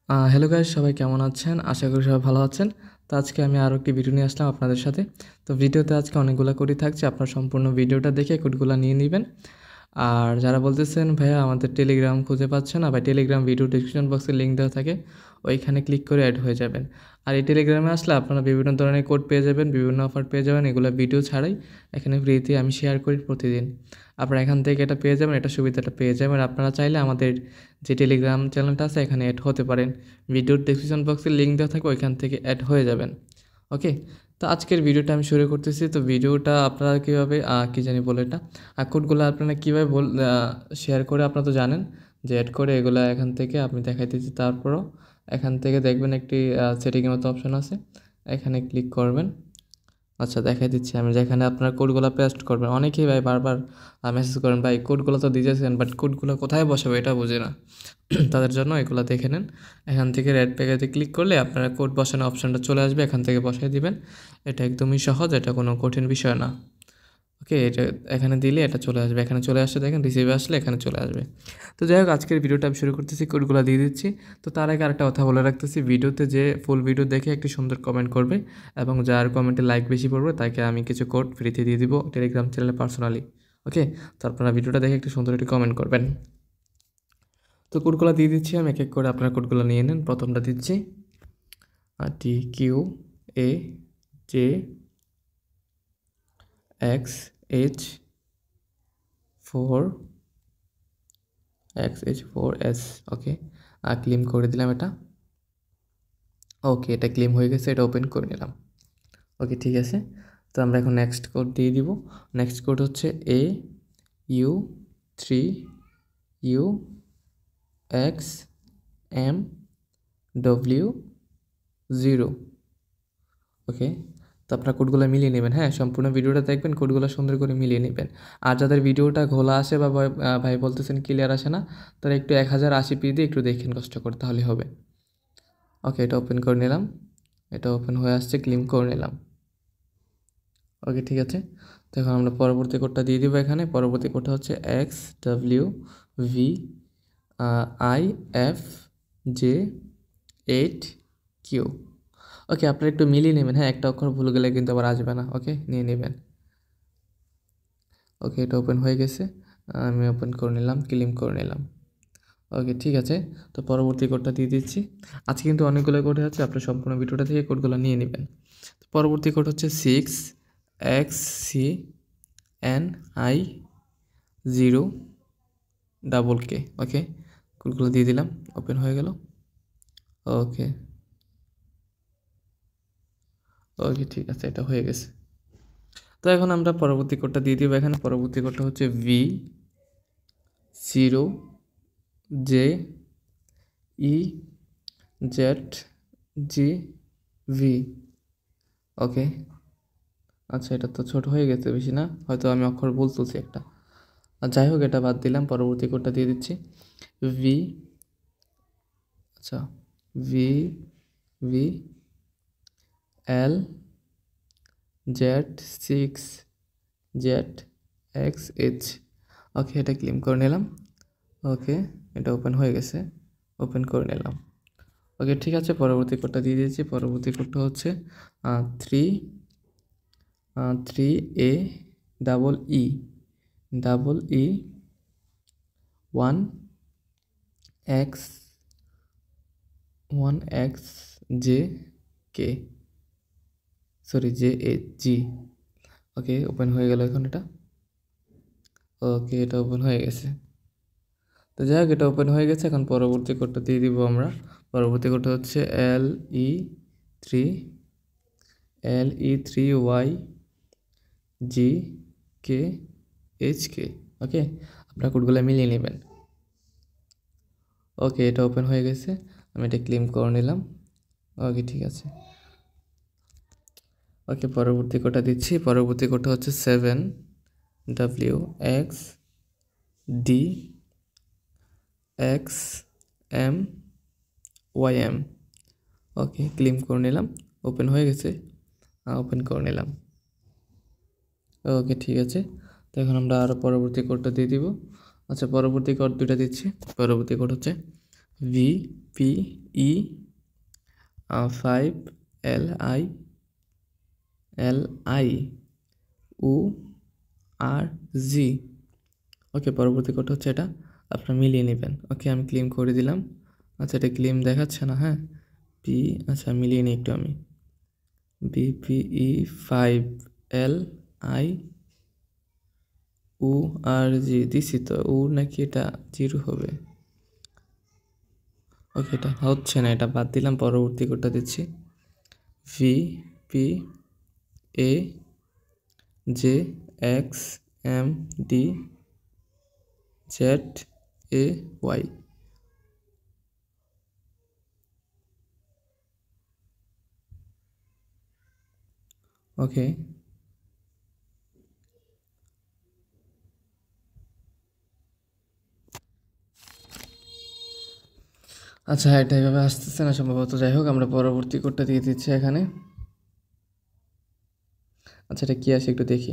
Hello guys, সবাই কেমন আছেন? আশা করি সবাই ভালো আছেন। তো আজকে আমি আরও একটি ভিডিও নিয়ে আসলাম আপনাদের সাথে। তো ভিডিওতে আজকে অনেকগুলো কোডই থাকছে, আপনারা সম্পূর্ণ ভিডিওটা দেখে কোডগুলো নিয়ে নেবেন। আর যারা বলতেছেন ভাইয়া আমাদের টেলিগ্রাম খুঁজে পাচ্ছে না, বা টেলিগ্রাম ভিডিও ডিসক্রিপশন বক্সে লিঙ্ক দেওয়া থাকে, ওইখানে ক্লিক করে অ্যাড হয়ে যাবেন। আর এই টেলিগ্রামে আসলে আপনারা বিভিন্ন ধরনের কোড পেয়ে যাবেন, বিভিন্ন অফার পেয়ে যাবেন, এগুলো ভিডিও ছাড়াই এখানে ফ্রিতে আমি শেয়ার করি প্রতিদিন। আপনারা এখান থেকে এটা পেয়ে যাবেন, এটা সুবিধাটা পেয়ে যাবেন। আপনারা চাইলে আমাদের যে টেলিগ্রাম চ্যানেলটা আছে এখানে অ্যাড হতে পারেন, ভিডিওর ডেসক্রিপশন বক্সে লিঙ্ক দেওয়া থাকে, ওইখান থেকে অ্যাড হয়ে যাবেন। ওকে, তো আজকের ভিডিওটা আমি শুরু করতেছি। তো ভিডিওটা আপনারা কীভাবে কী জানি বলে এটা কোডগুলো আপনারা কীভাবে শেয়ার করে, আপনারা তো জানেন যে অ্যাড করে এগুলো এখান থেকে আমি দেখাইতেছি। তারপরও এখান থেকে দেখবেন একটি সেটিংয়ের মতো অপশন আছে, এখানে ক্লিক করবেন। আচ্ছা, দেখাই দিচ্ছি আমি, যেখানে আপনার কোডগুলো পেস্ট করবেন। অনেকেই ভাই বারবার মেসেজ করেন, ভাই কোডগুলো তো দিয়েছেন বাট কোডগুলো কোথায় বসাবো এটা বুঝি না। তাদের জন্য এগুলো দেখে নেন। এখান থেকে রেড প্যাকেজে ক্লিক করলে আপনারা কোড বসানোর অপশানটা চলে আসবে, এখান থেকে বসাই দিবেন। এটা একদমই সহজ, এটা কোনো কঠিন বিষয় না। ওকে, এটা এখানে দিলে এটা চলে আসবে, এখানে চলে আসছে, দেখেন রিসিভে আসলে এখানে চলে আসবে। তো যাই হোক, আজকের ভিডিওটা আমি শুরু করতেছি, কোডগুলো দিয়ে দিচ্ছি। তো তার আগে আরেকটা কথা বলে রাখতেছি, ভিডিওতে যে ফুল ভিডিও দেখে একটি সুন্দর কমেন্ট করবে এবং যার কমেন্টে লাইক বেশি পড়বে তাকে আমি কিছু কোড ফ্রিতে দিয়ে দিব টেলিগ্রাম চ্যানেলে পার্সোনালি। ওকে, তো আপনারা ভিডিওটা দেখে একটু সুন্দর একটি কমেন্ট করবেন। তো কোডগুলো দিয়ে দিচ্ছি আমি, এক এক করে আপনারা কোডগুলো নিয়ে নেন। প্রথমটা দিচ্ছি TQAJXH4S। ওকে, ক্লেম করে দিলাম এটা। ওকে, এটা ক্লেম হয়ে গেছে, এটা ওপেন করে নিলাম। ওকে, ঠিক আছে। তো আমরা এখন নেক্সট কোড দিয়ে দিব। নেক্সট কোড হচ্ছে AU3UXMW0। ওকে, তো আপনার কোডগুলো মিলিয়ে নেবেন। হ্যাঁ, সম্পূর্ণ ভিডিওটা দেখবেন, কোডগুলো সুন্দর করে মিলিয়ে নেবেন। আর যাদের ভিডিওটা ঘোলা আসে বা ভাই বলতেছেন ক্লিয়ার আসে না, তারা একটু 1080p দিয়ে একটু দেখেন কষ্ট করে, তাহলে হবে। ওকে, এটা ওপেন করে নিলাম, এটা ওপেন হয়ে আসছে, ক্লেম করে নিলাম। ওকে, ঠিক আছে। তো এখন আমরা পরবর্তী কোডটা দিয়ে দিব এখানে। পরবর্তী কোডটা হচ্ছে XWVIFJ8Q। ওকে, আপনারা একটু মিলিয়ে নেবেন। হ্যাঁ, একটা অক্ষর ভুলে গেলে কিন্তু আবার আসবে না। ওকে, নিয়ে নেবেন। ওকে, এটা ওপেন হয়ে গেছে, আমি ওপেন করে নিলাম, ক্লেম করে নিলাম। ওকে, ঠিক আছে। তো পরবর্তী কোডটা দিয়ে দিচ্ছি। আজকে কিন্তু অনেকগুলো কোড আছে, আপনার সম্পূর্ণ ভিডিওটা থেকে কোডগুলো নিয়ে নেবেন। তো পরবর্তী কোড হচ্ছে 6XCNI0KK। ওকে, কোডগুলো দিয়ে দিলাম, ওপেন হয়ে গেল। ওকে ওকে, ঠিক আছে, এটা হয়ে গেছে। তো এখন আমরা পরবর্তী কোডটা দিয়ে দিব এখানে। পরবর্তী কোডটা হচ্ছে V0JEZGV। ওকে, আচ্ছা, এটা তো ছোট হয়ে গেছে, বেশি না, হয়তো আমি অক্ষর ভুল তুলছি একটা। আর যাই হোক, এটা বাদ দিলাম, পরবর্তী কোডটা দিয়ে দিচ্ছি। ভি আচ্ছা ভি ভি এল Z6ZXH। ওকে, এটা ক্লেম করে নিলাম। ওকে, এটা ওপেন হয়ে গেছে, ওপেন করে নিলাম। ওকে, ঠিক আছে, পরবর্তী কোডটা দিয়ে দিয়েছি। পরবর্তী কোডটা হচ্ছে 3AEEE1XJK, সরি JAG। ওকে, ওপেন হয়ে গেল এখন এটা। ওকে, এটা ওপেন হয়ে গেছে। তো যাই হোক, এটা ওপেন হয়ে গেছে। এখন পরবর্তী কোডটা দিয়ে দিব আমরা। পরবর্তী কোডটা হচ্ছে LE3YGKHK। ওকে, আপনার কোডগুলো মিলিয়ে নেবেন। ওকে, এটা ওপেন হয়ে গেছে, আমি এটা ক্লেম করে নিলাম। ওকে, ঠিক আছে। ওকে, পরবর্তী কোডটা দিচ্ছি। পরবর্তী কোডটা হচ্ছে 7WXDXMYM। ওকে, ক্লেম করে নিলাম, ওপেন হয়ে গেছে, ওপেন করে নিলাম। ওকে, ঠিক আছে। তো এখন আমরা আরও পরবর্তী কোডটা দিয়ে দিব। আচ্ছা, পরবর্তী কোড দুটো দিচ্ছি। পরবর্তী কোড হচ্ছে VPE 5 LIURG। ওকে, পরবর্তী কোডটা হচ্ছে এটা, আপনারা মিলিয়ে নেবেন। ওকে, আমি ক্লেম করে দিলাম। আচ্ছা, এটা ক্লেম দেখাচ্ছে না, হ্যাঁ আচ্ছা মিলিয়ে নিই একটু আমি। VPE 5 LIURG দিছি তো, নাকি এটা 0 হবে? ওকে, এটা হচ্ছে না, এটা বাদ দিলাম, পরবর্তী কোডটা দিচ্ছি। VPAJXMDZAY। ওকে, আচ্ছা এটা এভাবে আসতেছে না সম্ভবত, যাই হোক আমরা পরবর্তী কোডটা দিয়ে দিচ্ছি এখানে। আচ্ছা, এটা কী আসে একটু দেখি।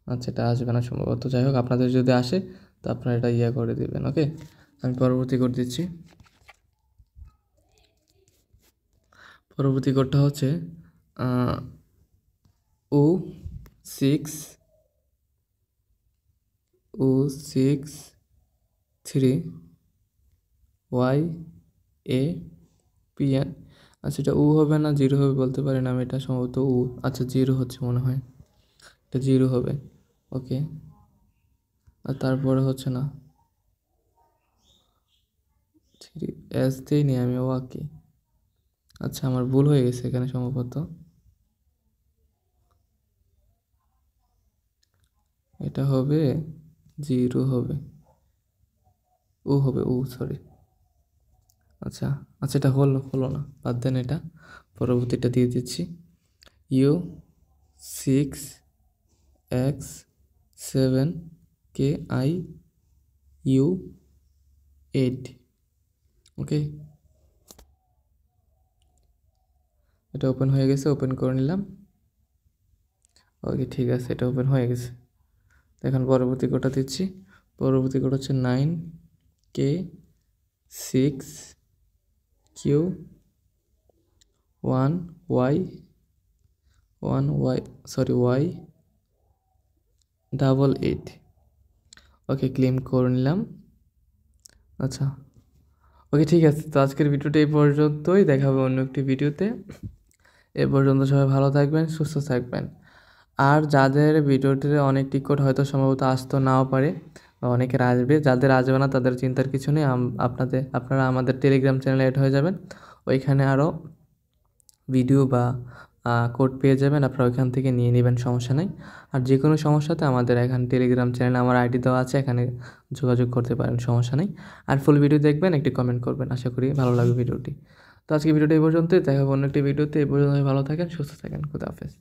আচ্ছা, এটা আসবে না সম্ভবত, যাই হোক আপনাদের যদি আসে তো আপনারা এটা করে দেবেন। ওকে, আমি পরবর্তী কোড দিচ্ছি। পরবর্তী কোডটা হচ্ছে O63YAPN। আচ্ছা, এটা হবে না 0 হবে বলতে পারি না আমি, এটা সম্ভবত আচ্ছা 0 হচ্ছে মনে হয়, এটা 0 হবে। ওকে, আর তারপরে হচ্ছে না, 3S দিইনি আমি, ওকে। আচ্ছা, আমার ভুল হয়ে গেছে এখানে সম্ভবত, এটা হবে 0 হবে, হবে সরি। আচ্ছা আচ্ছা, এটা হলো না, বাদ দেন এটা, পরবর্তীটা দিয়ে দিচ্ছি। U6X7KIU8। ওকে, এটা ওপেন হয়ে গেছে, ওপেন করে নিলাম। ওকে, ঠিক আছে, এটা ওপেন হয়ে গেছে। এখন পরবর্তী কোডটা দিচ্ছি। পরবর্তী কোড হচ্ছে 9K6Q1Y88। ওকে, ক্লেম করে নিলাম। আচ্ছা, ওকে ঠিক আছে, তো আজকের ভিডিওটা এই পর্যন্তই, দেখা হবে অন্য একটি ভিডিওতে। এ পর্যন্ত সবাই ভালো থাকবেন, সুস্থ থাকবেন। আর যাদের ভিডিওটিতে অনেক টিকট হয়তো সম্ভবত আসতে নাও পারে, বা অনেকের আসবে, যাদের আসবে না তাদের চিন্তার কিছু নেই। আপনারা আমাদের টেলিগ্রাম চ্যানেলে অ্যাড হয়ে যাবেন, ওইখানে আরও ভিডিও বা কোড পেয়ে যাবেন, আপনারা ওইখান থেকে নিয়ে নেবেন, সমস্যা নেই। আর যে কোনো সমস্যাতে আমাদের এখানে টেলিগ্রাম চ্যানেলে আমার আইডি দেওয়া আছে, এখানে যোগাযোগ করতে পারেন, সমস্যা নেই। আর ফুল ভিডিও দেখবেন, একটি কমেন্ট করবেন, আশা করি ভালো লাগবে ভিডিওটি। তো আজকে ভিডিওটি এই পর্যন্তই, দেখা হবে অন্য একটি ভিডিওতে। এই পর্যন্ত ভালো থাকেন, সুস্থ থাকেন, খুদা হাফেজ।